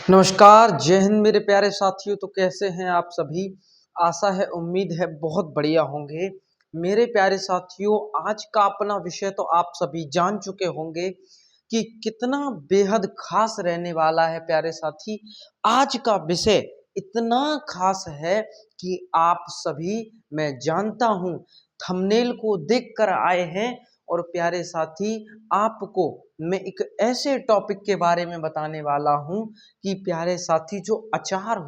नमस्कार, जय हिंद मेरे प्यारे साथियों। तो कैसे हैं आप सभी? आशा है, उम्मीद है बहुत बढ़िया होंगे। मेरे प्यारे साथियों, आज का अपना विषय तो आप सभी जान चुके होंगे कि कितना बेहद खास रहने वाला है प्यारे साथी। आज का विषय इतना खास है कि आप सभी, मैं जानता हूँ, थंबनेल को देखकर आए हैं। और प्यारे साथी, आपको मैं एक ऐसे टॉपिक के बारे में बताने वाला हूँ कि प्यारे साथी, जो अचार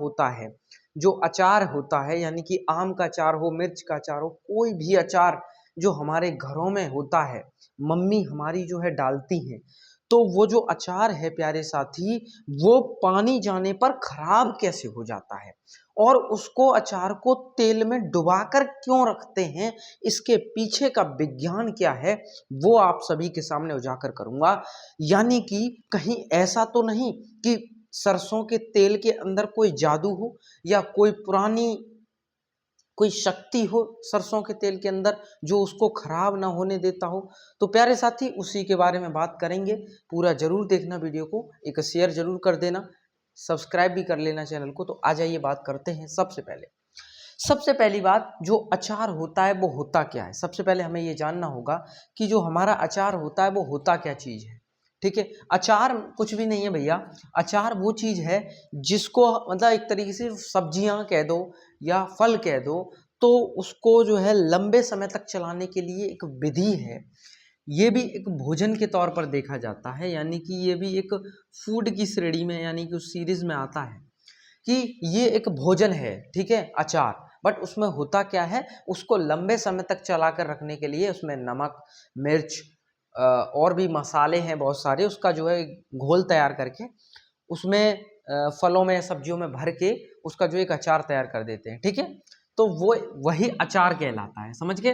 होता है यानी कि आम का अचार हो, मिर्च का अचार हो, कोई भी अचार जो हमारे घरों में होता है, मम्मी हमारी जो है डालती हैं, तो वो जो अचार है प्यारे साथी, वो पानी जाने पर खराब कैसे हो जाता है और उसको अचार को तेल में डुबाकर क्यों रखते हैं, इसके पीछे का विज्ञान क्या है, वो आप सभी के सामने उजागर करूंगा। यानी कि कहीं ऐसा तो नहीं कि सरसों के तेल के अंदर कोई जादू हो या कोई शक्ति हो सरसों के तेल के अंदर जो उसको खराब ना होने देता हो। तो प्यारे साथी, उसी के बारे में बात करेंगे। पूरा जरूर देखना, वीडियो को एक शेयर जरूर कर देना, सब्सक्राइब भी कर लेना चैनल को। तो आ जाइए, बात करते हैं। सबसे पहली बात, जो अचार होता है वो होता क्या है। सबसे पहले हमें ये जानना होगा कि जो हमारा अचार होता है वो होता क्या चीज़ है। ठीक है, अचार कुछ भी नहीं है भैया। अचार वो चीज़ है जिसको मतलब एक तरीके से सब्जियां कह दो या फल कह दो, तो उसको जो है लंबे समय तक चलाने के लिए एक विधि है। ये भी एक भोजन के तौर पर देखा जाता है, यानी कि ये भी एक फूड की श्रेणी में यानी कि उस सीरीज में आता है कि ये एक भोजन है। ठीक है, अचार। बट उसमें होता क्या है, उसको लंबे समय तक चला कर रखने के लिए उसमें नमक, मिर्च और भी मसाले हैं बहुत सारे, उसका जो है घोल तैयार करके उसमें फलों में सब्जियों में भर के उसका जो एक अचार तैयार कर देते हैं। ठीक है, तो वो वही अचार कहलाता है। समझ गए?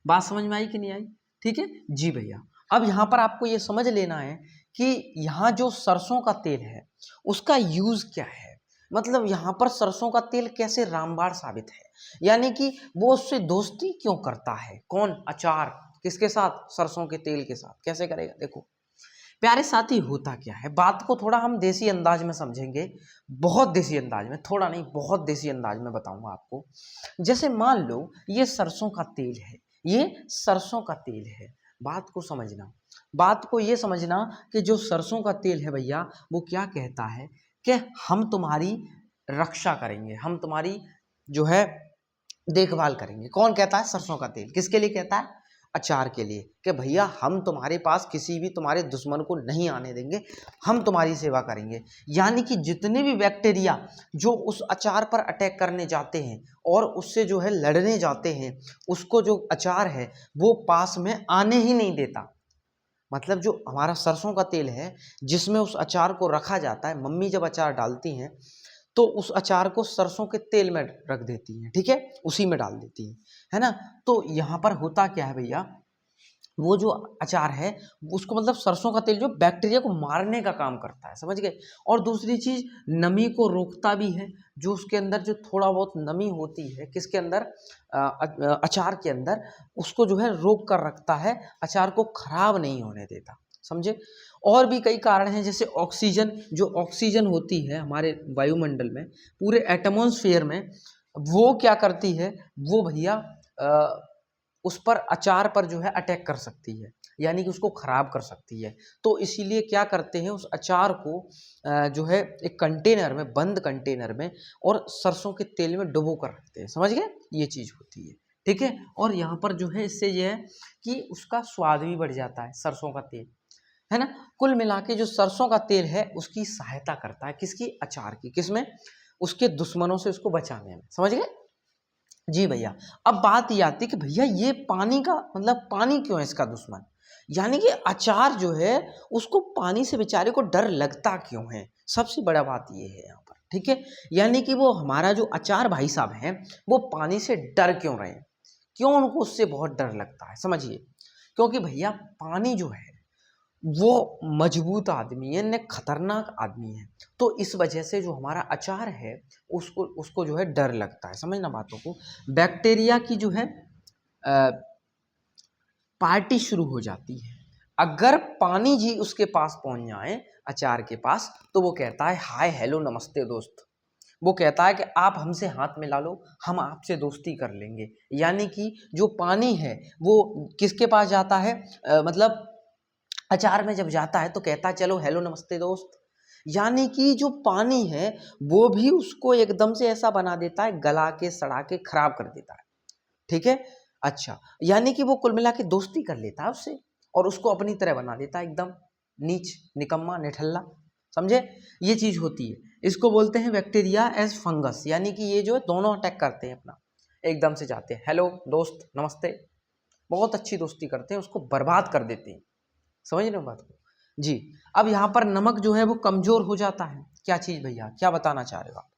बात समझ में आई कि नहीं आई? ठीक है जी भैया। अब यहाँ पर आपको ये समझ लेना है कि यहाँ जो सरसों का तेल है उसका यूज क्या है, मतलब यहाँ पर सरसों का तेल कैसे रामबाण साबित है, यानी कि वो उससे दोस्ती क्यों करता है। कौन? अचार। किसके साथ? सरसों के तेल के साथ। कैसे करेगा? देखो प्यारे साथी, होता क्या है, बात को थोड़ा हम देसी अंदाज में समझेंगे। बहुत देसी अंदाज में, थोड़ा नहीं बहुत देसी अंदाज में बताऊंगा आपको। जैसे मान लो ये सरसों का तेल है, ये सरसों का तेल है। बात को समझना, बात को ये समझना कि जो सरसों का तेल है भैया, वो क्या कहता है कि हम तुम्हारी रक्षा करेंगे, हम तुम्हारी जो है देखभाल करेंगे। कौन कहता है? सरसों का तेल। किसके लिए कहता है? अचार के लिए, कि भैया हम तुम्हारे पास किसी भी तुम्हारे दुश्मन को नहीं आने देंगे, हम तुम्हारी सेवा करेंगे। यानी कि जितने भी बैक्टीरिया जो उस अचार पर अटैक करने जाते हैं और उससे जो है लड़ने जाते हैं, उसको जो अचार है वो पास में आने ही नहीं देता। मतलब जो हमारा सरसों का तेल है जिसमें उस अचार को रखा जाता है, मम्मी जब अचार डालती हैं तो उस अचार को सरसों के तेल में रख देती हैं। ठीक है, उसी में डाल देती हैं, है ना। तो यहाँ पर होता क्या है भैया, वो जो अचार है उसको मतलब सरसों का तेल जो बैक्टीरिया को मारने का काम करता है। समझ गए? और दूसरी चीज, नमी को रोकता भी है। जो उसके अंदर जो थोड़ा बहुत नमी होती है, किसके अंदर? अचार के अंदर, उसको जो है रोक कर रखता है, अचार को खराब नहीं होने देता। समझे? और भी कई कारण हैं, जैसे ऑक्सीजन, जो ऑक्सीजन होती है हमारे वायुमंडल में, पूरे एटमॉस्फेयर में, वो क्या करती है, वो भैया उस पर अचार पर जो है अटैक कर सकती है, यानी कि उसको खराब कर सकती है। तो इसीलिए क्या करते हैं, उस अचार को जो है एक कंटेनर में, बंद कंटेनर में, और सरसों के तेल में डुबो कर रखते हैं। समझ गए? ये चीज होती है। ठीक है, और यहाँ पर जो है इससे यह है कि उसका स्वाद भी बढ़ जाता है सरसों का तेल, है ना। कुल मिला के जो सरसों का तेल है उसकी सहायता करता है, किसकी? अचार की। किसमें? उसके दुश्मनों से उसको बचाने में। समझ गए? जी भैया। अब बात ये आती है कि भैया ये पानी का मतलब पानी क्यों है इसका दुश्मन, यानी कि अचार जो है उसको पानी से बेचारे को डर लगता क्यों है। सबसे बड़ा बात ये है यहाँ पर। ठीक है, यानी कि वो हमारा जो अचार भाई साहब हैं वो पानी से डर क्यों रहे हैं, क्यों उनको उससे बहुत डर लगता है। समझिए, क्योंकि भैया पानी जो है वो मजबूत आदमी है न, खतरनाक आदमी है। तो इस वजह से जो हमारा अचार है उसको उसको जो है डर लगता है। समझना बातों को। बैक्टीरिया की जो है पार्टी शुरू हो जाती है। अगर पानी जी उसके पास पहुंच जाए अचार के पास, तो वो कहता है हाय हेलो नमस्ते दोस्त। वो कहता है कि आप हमसे हाथ मिला लो, हम आपसे दोस्ती कर लेंगे। यानी कि जो पानी है वो किसके पास जाता है, मतलब अचार में जब जाता है तो कहता है चलो हेलो नमस्ते दोस्त। यानी कि जो पानी है वो भी उसको एकदम से ऐसा बना देता है, गला के सड़ा के खराब कर देता है। ठीक है, अच्छा, यानी कि वो कुल मिला के दोस्ती कर लेता है उससे और उसको अपनी तरह बना देता है, एकदम नीच निकम्मा निठल्ला। समझे, ये चीज होती है। इसको बोलते हैं बैक्टीरिया एज फंगस। यानी कि ये जो है दोनों अटैक करते हैं अपना, एकदम से जाते हैं हेलो दोस्त नमस्ते, बहुत अच्छी दोस्ती करते हैं, उसको बर्बाद कर देते हैं। समझ रहे हो बात को जी। अब यहाँ पर नमक जो है वो कमजोर हो जाता है। क्या चीज भैया, क्या बताना चाह रहे हो आप?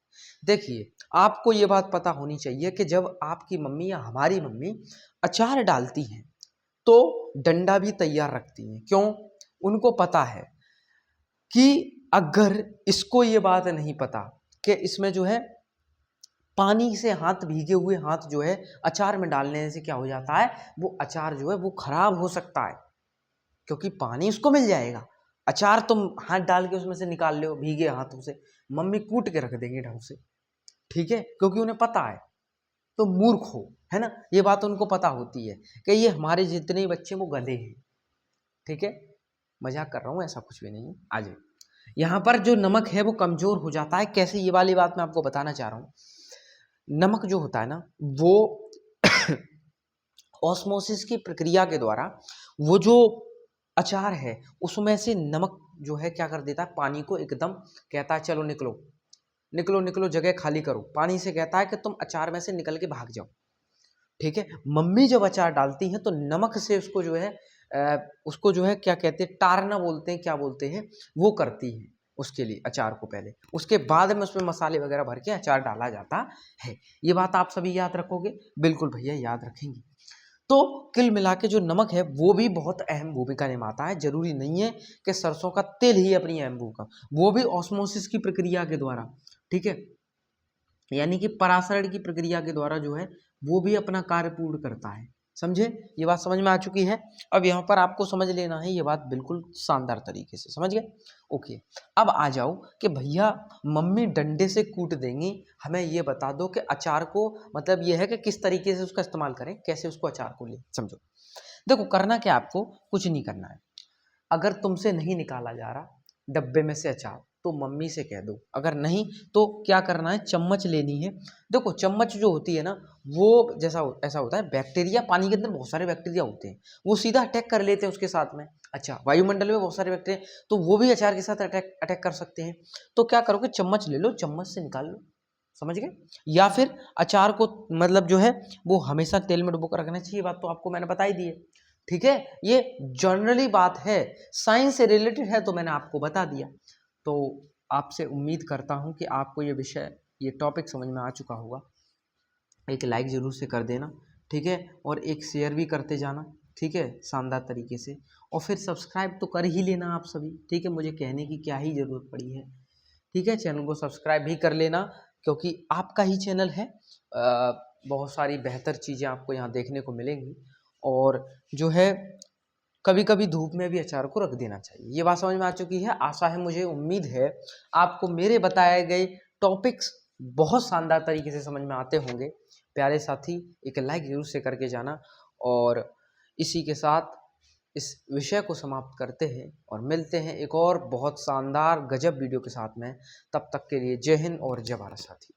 देखिए, आपको ये बात पता होनी चाहिए कि जब आपकी मम्मी या हमारी मम्मी अचार डालती हैं तो डंडा भी तैयार रखती हैं। क्यों? उनको पता है कि अगर इसको ये बात नहीं पता कि इसमें जो है पानी से हाथ, भीगे हुए हाथ जो है अचार में डालने से क्या हो जाता है, वो अचार जो है वो खराब हो सकता है, क्योंकि पानी उसको मिल जाएगा। अचार तुम हाथ डाल के उसमें से निकाल लो भीगे हाथों से, मम्मी कूट के रख देंगे ढंग से। ठीक है, क्योंकि उन्हें पता है। तो मूर्ख हो, है ना, ये बात उनको पता होती है कि ये हमारे जितने बच्चे वो गधे हैं। ठीक है, मजाक कर रहा हूँ, ऐसा कुछ भी नहीं है। आ जाए, यहाँ पर जो नमक है वो कमजोर हो जाता है। कैसे, ये वाली बात मैं आपको बताना चाह रहा हूँ। नमक जो होता है ना वो ऑस्मोसिस की प्रक्रिया के द्वारा वो जो अचार है उसमें से नमक जो है क्या कर देता है, पानी को एकदम कहता है चलो निकलो निकलो निकलो, जगह खाली करो। पानी से कहता है कि तुम अचार में से निकल के भाग जाओ। ठीक है, मम्मी जब अचार डालती हैं तो नमक से उसको जो है उसको जो है क्या कहते हैं, टारना बोलते हैं, क्या बोलते हैं, वो करती है उसके लिए अचार को पहले, उसके बाद में उसमें मसाले वगैरह भर के अचार डाला जाता है। ये बात आप सभी याद रखोगे? बिल्कुल भैया याद रखेंगे। तो कुल मिला के जो नमक है वो भी बहुत अहम भूमिका निभाता है। जरूरी नहीं है कि सरसों का तेल ही अपनी अहम भूमिका, वो भी ऑस्मोसिस की प्रक्रिया के द्वारा, ठीक है, यानी कि परासरण की प्रक्रिया के द्वारा जो है वो भी अपना कार्य पूर्ण करता है। समझे, ये बात समझ में आ चुकी है। अब यहाँ पर आपको समझ लेना है ये बात बिल्कुल शानदार तरीके से, समझ गए? ओके, अब आ जाओ कि भैया मम्मी डंडे से कूट देंगी, हमें ये बता दो कि अचार को, मतलब ये है कि किस तरीके से उसका इस्तेमाल करें, कैसे उसको अचार को ले। समझो, देखो करना क्या, आपको कुछ नहीं करना है। अगर तुमसे नहीं निकाला जा रहा डब्बे में से अचार तो मम्मी से कह दो, अगर नहीं तो क्या करना है, चम्मच लेनी है। देखो चम्मच जो होती है ना वो ऐसा होता है, बैक्टीरिया, पानी के अंदर बहुत सारे बैक्टीरिया होते हैं, वो सीधा अटैक कर लेते हैं उसके साथ में। अच्छा, वायुमंडल में बहुत सारे बैक्टीरिया, तो वो भी अचार के साथ अटैक कर सकते हैं। तो क्या करोगे, चम्मच ले लो, चम्मच से निकाल लो। समझ गए? या फिर अचार को मतलब जो है वो हमेशा तेल में डुबो कर रखना चाहिए, बात तो आपको मैंने बताई दी है। ठीक है, ये जनरली बात है, साइंस से रिलेटेड है तो मैंने आपको बता दिया। तो आपसे उम्मीद करता हूं कि आपको ये विषय, ये टॉपिक समझ में आ चुका होगा। एक लाइक ज़रूर से कर देना, ठीक है, और एक शेयर भी करते जाना, ठीक है, शानदार तरीके से। और फिर सब्सक्राइब तो कर ही लेना आप सभी, ठीक है, मुझे कहने की क्या ही ज़रूरत पड़ी है। ठीक है, चैनल को सब्सक्राइब भी कर लेना, क्योंकि आपका ही चैनल है। बहुत सारी बेहतर चीज़ें आपको यहाँ देखने को मिलेंगी। और जो है कभी कभी धूप में भी अचार को रख देना चाहिए। ये बात समझ में आ चुकी है, आशा है, मुझे उम्मीद है आपको मेरे बताए गए टॉपिक्स बहुत शानदार तरीके से समझ में आते होंगे। प्यारे साथी, एक लाइक जरूर से करके जाना। और इसी के साथ इस विषय को समाप्त करते हैं और मिलते हैं एक और बहुत शानदार गजब वीडियो के साथ में। तब तक के लिए जय हिंद और जय भारत साथी।